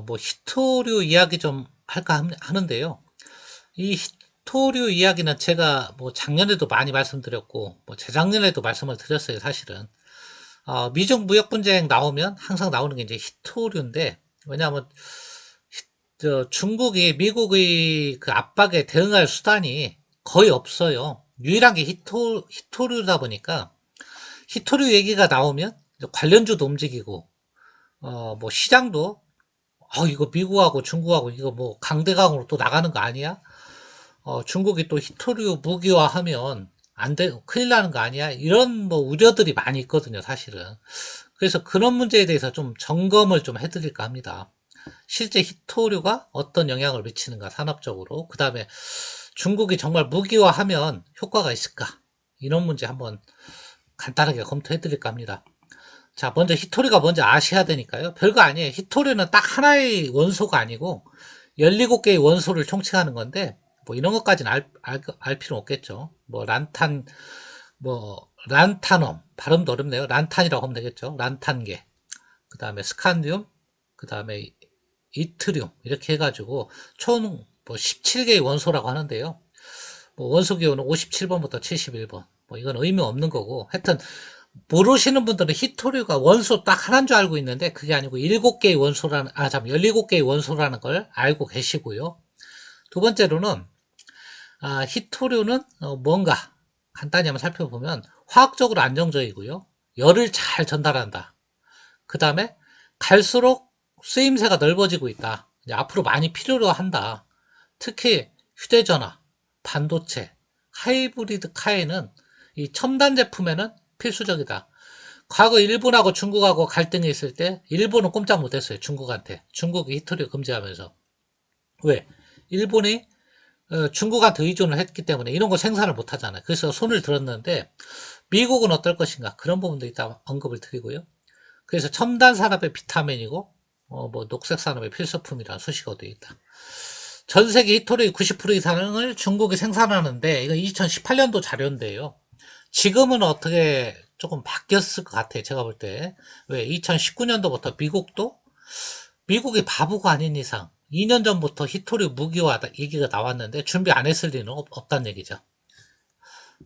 뭐 히토류 이야기 좀 할까 하는데요. 이 히토류 이야기는 제가 뭐 작년에도 많이 말씀드렸고, 뭐 재작년에도 말씀을 드렸어요, 사실은. 미중 무역 분쟁 나오면 항상 나오는 게 이제 히토류인데, 왜냐하면 중국이 미국의 그 압박에 대응할 수단이 거의 없어요. 유일한 게 히토류다 보니까 히토류 얘기가 나오면 관련주도 움직이고, 뭐 시장도 이거 미국하고 중국하고 이거 뭐 강대강으로 또 나가는 거 아니야? 중국이 또 히토류 무기화하면 안 돼, 큰일 나는 거 아니야? 이런 뭐 우려들이 많이 있거든요, 사실은. 그래서 그런 문제에 대해서 좀 점검을 좀 해드릴까 합니다. 실제 히토류가 어떤 영향을 미치는가, 산업적으로. 그 다음에 중국이 정말 무기화하면 효과가 있을까? 이런 문제 한번 간단하게 검토해드릴까 합니다. 자, 먼저 히토리가 뭔지 아셔야 되니까요. 별거 아니에요. 히토리는 딱 하나의 원소가 아니고 17개의 원소를 총칭하는 건데, 뭐 이런 것까지는 알 필요는 없겠죠. 뭐 란탄, 뭐 란타넘, 발음도 어렵네요. 란탄이라고 하면 되겠죠. 란탄계, 그 다음에 스칸디움, 그 다음에 이트리움, 이렇게 해가지고 총 뭐 17개의 원소라고 하는데요. 뭐 원소 기호는 57번부터 71번. 뭐 이건 의미 없는 거고, 하여튼 모르시는 분들은 히토류가 원소 딱 하나인 줄 알고 있는데 그게 아니고 7개의 원소라는, 17개의 원소라는 걸 알고 계시고요. 두 번째로는, 히토류는 뭔가 간단히 한번 살펴보면 화학적으로 안정적이고요. 열을 잘 전달한다. 그 다음에 갈수록 쓰임새가 넓어지고 있다. 이제 앞으로 많이 필요로 한다. 특히 휴대전화, 반도체, 하이브리드 카에는 이 첨단 제품에는 필수적이다. 과거 일본하고 중국하고 갈등이 있을 때 일본은 꼼짝 못했어요. 중국한테. 중국이 히토류 금지하면서. 왜? 일본이 중국한테 의존을 했기 때문에 이런 거 생산을 못하잖아요. 그래서 손을 들었는데 미국은 어떨 것인가, 그런 부분도 이따 언급을 드리고요. 그래서 첨단 산업의 비타민이고 뭐 녹색 산업의 필수품이라는 수식어도 있다. 전 세계 히토리 90% 이상을 중국이 생산하는데, 이건 2018년도 자료인데요. 지금은 어떻게 조금 바뀌었을 것 같아요. 제가 볼 때. 왜? 2019년도부터 미국이 바보가 아닌 이상 2년 전부터 히토리 무기화 얘기가 나왔는데 준비 안 했을 리는 없다는 얘기죠.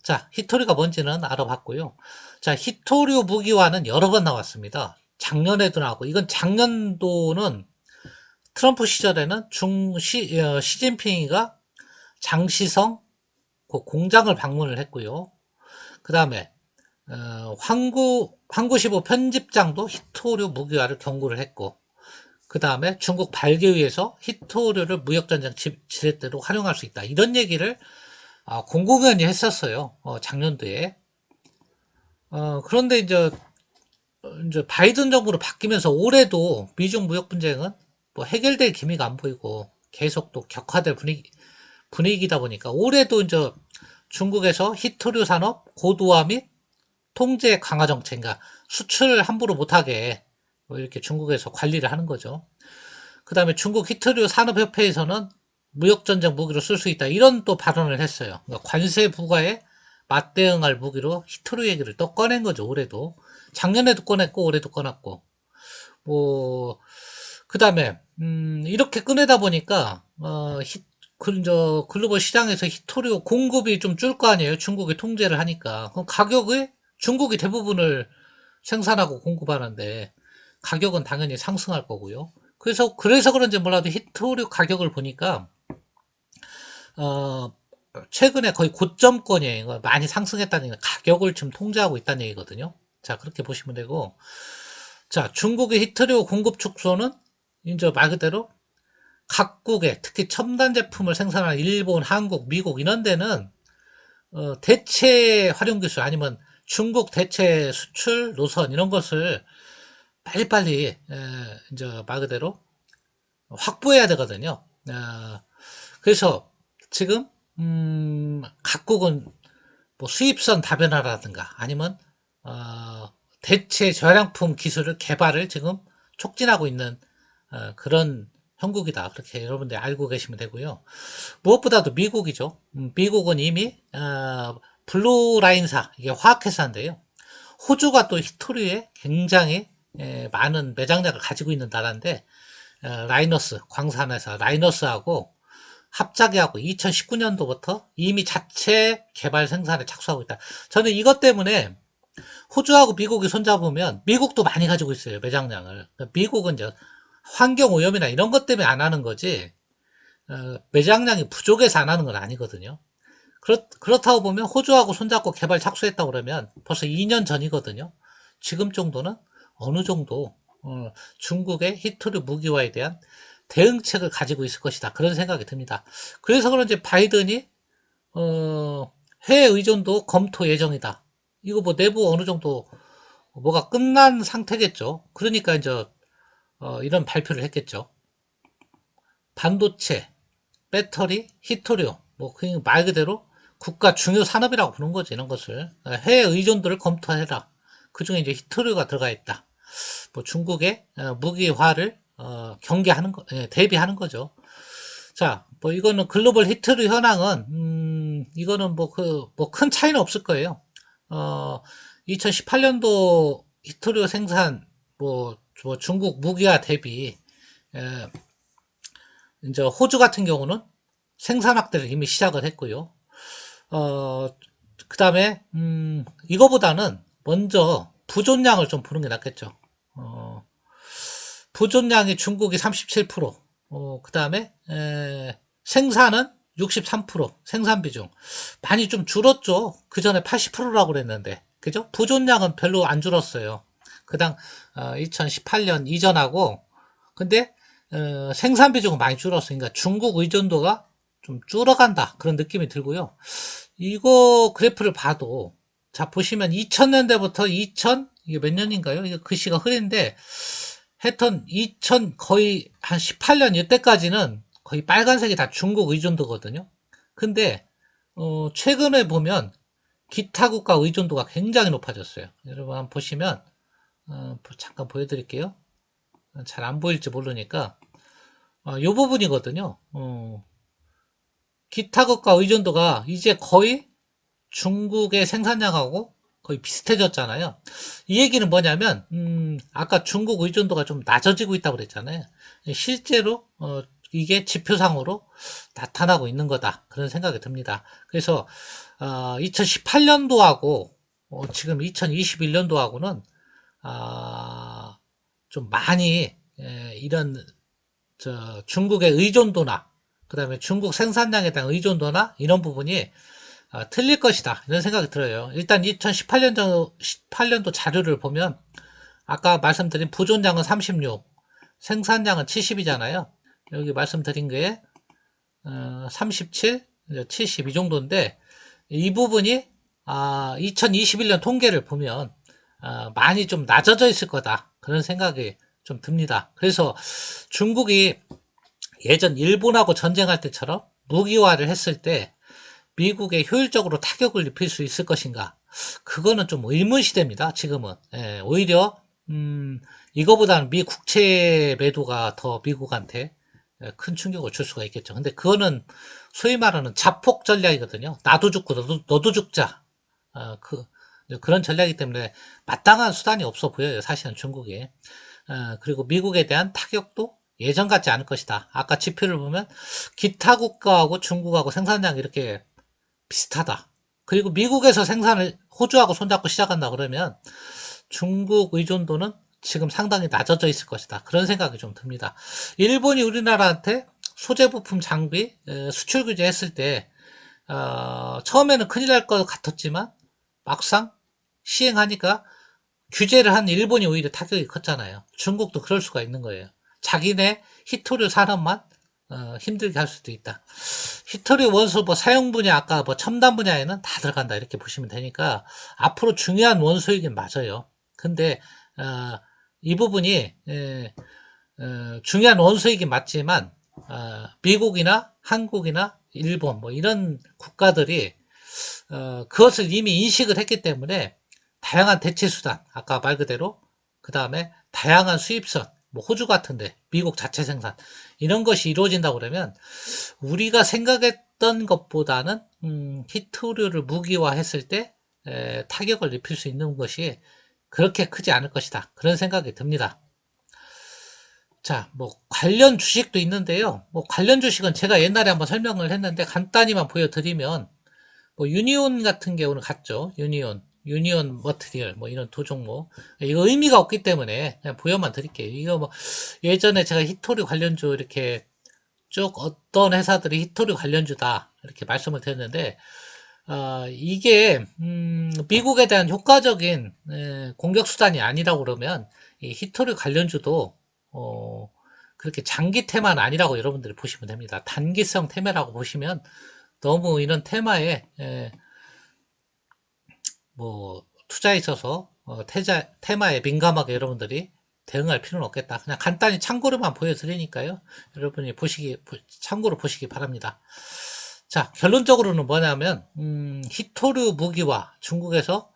자, 히토리가 뭔지는 알아봤고요. 자, 히토류 무기화는 여러 번 나왔습니다. 작년에도 나왔고, 이건 작년도는 트럼프 시절에는 시진핑이가 장시성 그 공장을 방문을 했고요. 그 다음에 황구시보 편집장도 히토류 무기화를 경고를 했고, 그 다음에 중국 발기위에서 히토류를 무역전쟁 지렛대로 활용할 수 있다, 이런 얘기를 공공연히 했었어요. 작년도에. 그런데 이제 바이든 정부로 바뀌면서 올해도 미중 무역 분쟁은 뭐 해결될 기미가 안 보이고 계속 또 격화될 분위기다 보니까 올해도 이제 중국에서 히토류 산업 고도화 및 통제 강화 정책인가, 수출 함부로 못하게 뭐 이렇게 중국에서 관리를 하는 거죠. 그 다음에 중국 히토류 산업협회에서는 무역전쟁 무기로 쓸 수 있다, 이런 또 발언을 했어요. 그러니까 관세 부과에 맞대응할 무기로 히토류 얘기를 또 꺼낸 거죠. 올해도. 작년에도 꺼냈고 올해도 꺼냈고. 뭐 그 다음에 이렇게 꺼내다 보니까 글로벌 시장에서 히토류 공급이 좀 줄 거 아니에요. 중국이 통제를 하니까. 그럼 가격이, 중국이 대부분을 생산하고 공급하는데 가격은 당연히 상승할 거고요. 그래서 그런지 몰라도 히토류 가격을 보니까 어 최근에 거의 고점권이에요. 많이 상승했다는 얘기는 가격을 좀 통제하고 있다는 얘기거든요. 자, 그렇게 보시면 되고, 자, 중국의 히토류 공급 축소는 이제 말 그대로 각국의, 특히 첨단 제품을 생산하는 일본, 한국, 미국 이런 데는 대체 활용 기술, 아니면 중국 대체 수출 노선, 이런 것을 빨리빨리 이제 말 그대로 확보해야 되거든요. 그래서 지금 각국은 뭐 수입선 다변화라든가 아니면 대체 저량품 기술을 개발을 지금 촉진하고 있는 그런 형국이다, 그렇게 여러분들 알고 계시면 되고요. 무엇보다도 미국이죠. 미국은 이미 블루라인사, 이게 화학회사인데요. 호주가 또 히토류에 굉장히 많은 매장량을 가지고 있는 나라인데 라이너스, 광산회사 라이너스하고 합작이 하고 2019년도부터 이미 자체 개발 생산에 착수하고 있다. 저는 이것 때문에 호주하고 미국이 손잡으면 미국도 많이 가지고 있어요, 매장량을. 미국은 이제 환경 오염이나 이런 것 때문에 안 하는 거지, 매장량이 부족해서 안 하는 건 아니거든요. 그렇다고 보면 호주하고 손잡고 개발 착수했다고 그러면 벌써 2년 전이거든요. 지금 정도는 어느 정도 중국의 히토류 무기화에 대한 대응책을 가지고 있을 것이다. 그런 생각이 듭니다. 그래서 그런지 바이든이 해외 의존도 검토 예정이다. 이거 뭐 내부 어느 정도 뭐가 끝난 상태겠죠. 그러니까 이제 이런 발표를 했겠죠. 반도체, 배터리, 히토류, 뭐 그냥 말 그대로 국가 중요 산업이라고 부르는 거지. 이런 것을 해외 의존도를 검토해라. 그 중에 이제 히토류가 들어가 있다. 뭐 중국의 무기화를 경계하는 거, 대비하는 거죠. 자, 뭐 이거는 글로벌 히트류 현황은 이거는 뭐 큰 차이는 없을 거예요. 2018년도 히트류 생산 뭐 중국 무기화 대비 에, 이제 호주 같은 경우는 생산 확대를 이미 시작을 했고요. 어, 그다음에 이거보다는 먼저 부존량을 좀 보는 게 낫겠죠. 어, 부존량이 중국이 37%, 그 다음에 생산은 63%, 생산 비중. 많이 좀 줄었죠. 그 전에 80%라고 그랬는데. 그죠? 부존량은 별로 안 줄었어요. 그당 2018년 이전하고. 근데 생산 비중은 많이 줄었으니까 그러니까 중국 의존도가 좀 줄어간다. 그런 느낌이 들고요. 이거 그래프를 봐도 자 보시면 2000년대부터 2000 이게 몇 년인가요? 이게 글씨가 흐린데 하여튼 2000 거의 한 18년 이때까지는 거의 빨간색이 다 중국 의존도거든요. 근데 최근에 보면 기타 국가 의존도가 굉장히 높아졌어요. 여러분 한번 보시면 잠깐 보여드릴게요. 잘 안 보일지 모르니까 이 부분이거든요. 기타 국가 의존도가 이제 거의 중국의 생산량하고 거의 비슷해졌잖아요. 이 얘기는 뭐냐면 아까 중국 의존도가 좀 낮아지고 있다고 그랬잖아요. 실제로 이게 지표상으로 나타나고 있는 거다. 그런 생각이 듭니다. 그래서 2018년도하고 지금 2021년도하고는 좀 많이 이런 중국의 의존도나 그다음에 중국 생산량에 대한 의존도나 이런 부분이 틀릴 것이다. 이런 생각이 들어요. 일단 2018년도 자료를 보면 아까 말씀드린 부존량은 36, 생산량은 70이잖아요. 여기 말씀드린 게 37, 70 이 정도인데 이 부분이 2021년 통계를 보면 많이 좀 낮아져 있을 거다. 그런 생각이 좀 듭니다. 그래서 중국이 예전 일본하고 전쟁할 때처럼 무기화를 했을 때 미국에 효율적으로 타격을 입힐 수 있을 것인가? 그거는 좀 의문시됩니다. 지금은. 오히려 이거보다는 미 국채 매도가 더 미국한테 큰 충격을 줄 수가 있겠죠. 근데 그거는 소위 말하는 자폭 전략이거든요. 나도 죽고 너도 죽자. 그런 전략이기 때문에 마땅한 수단이 없어 보여요. 사실은 중국에. 그리고 미국에 대한 타격도 예전 같지 않을 것이다. 아까 지표를 보면 기타 국가하고 중국하고 생산량이 이렇게 비슷하다. 그리고 미국에서 생산을 호주하고 손잡고 시작한다 그러면 중국 의존도는 지금 상당히 낮아져 있을 것이다. 그런 생각이 좀 듭니다. 일본이 우리나라한테 소재 부품 장비 수출 규제 했을 때 처음에는 큰일 날 것 같았지만 막상 시행하니까 규제를 한 일본이 오히려 타격이 컸잖아요. 중국도 그럴 수가 있는 거예요. 자기네 히토류 산업만 힘들게 할 수도 있다. 히토류 원소 뭐 사용 분야 아까 뭐 첨단 분야에는 다 들어간다 이렇게 보시면 되니까 앞으로 중요한 원소이긴 맞아요. 근데 이 부분이 중요한 원소이긴 맞지만 미국이나 한국이나 일본 뭐 이런 국가들이 그것을 이미 인식을 했기 때문에 다양한 대체 수단 아까 말 그대로 그 다음에 다양한 수입선 뭐 호주 같은데 미국 자체 생산 이런 것이 이루어진다고 그러면 우리가 생각했던 것보다는 히토류를 무기화했을 때 타격을 입힐 수 있는 것이 그렇게 크지 않을 것이다. 그런 생각이 듭니다. 자, 뭐 관련 주식도 있는데요. 뭐 관련 주식은 제가 옛날에 한번 설명을 했는데 간단히만 보여드리면 뭐 유니온 같은 경우는 같죠. 유니온 머트리얼 뭐 이런 두 종목. 이거 의미가 없기 때문에 그냥 보여만 드릴게요. 이거 뭐 예전에 제가 히토리 관련주 이렇게 쭉 어떤 회사들이 히토리 관련주다 이렇게 말씀을 드렸는데 이게 미국에 대한 효과적인 공격 수단이 아니라고 그러면 이 히토리 관련주도 어, 그렇게 장기 테마는 아니라고 여러분들이 보시면 됩니다. 단기성 테마라고 보시면 너무 이런 테마에 뭐 투자에 있어서 테마에 민감하게 여러분들이 대응할 필요는 없겠다. 그냥 간단히 참고로만 보여드리니까요. 여러분이 참고로 보시기 바랍니다. 자, 결론적으로는 뭐냐면, 히토류 무기와 중국에서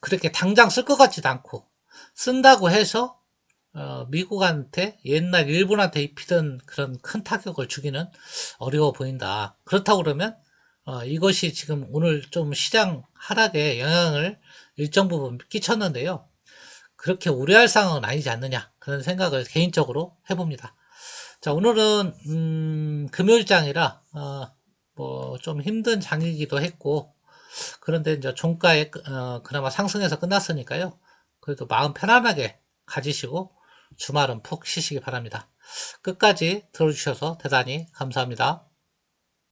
그렇게 당장 쓸 것 같지도 않고, 쓴다고 해서, 미국한테 옛날 일본한테 입히던 그런 큰 타격을 주기는 어려워 보인다. 그렇다고 그러면, 이것이 지금 오늘 좀 시장 하락에 영향을 일정 부분 끼쳤는데요. 그렇게 우려할 상황은 아니지 않느냐. 그런 생각을 개인적으로 해봅니다. 자, 오늘은 금요일장이라 뭐 좀 힘든 장이기도 했고 그런데 이제 종가에 그나마 상승해서 끝났으니까요. 그래도 마음 편안하게 가지시고 주말은 푹 쉬시기 바랍니다. 끝까지 들어주셔서 대단히 감사합니다.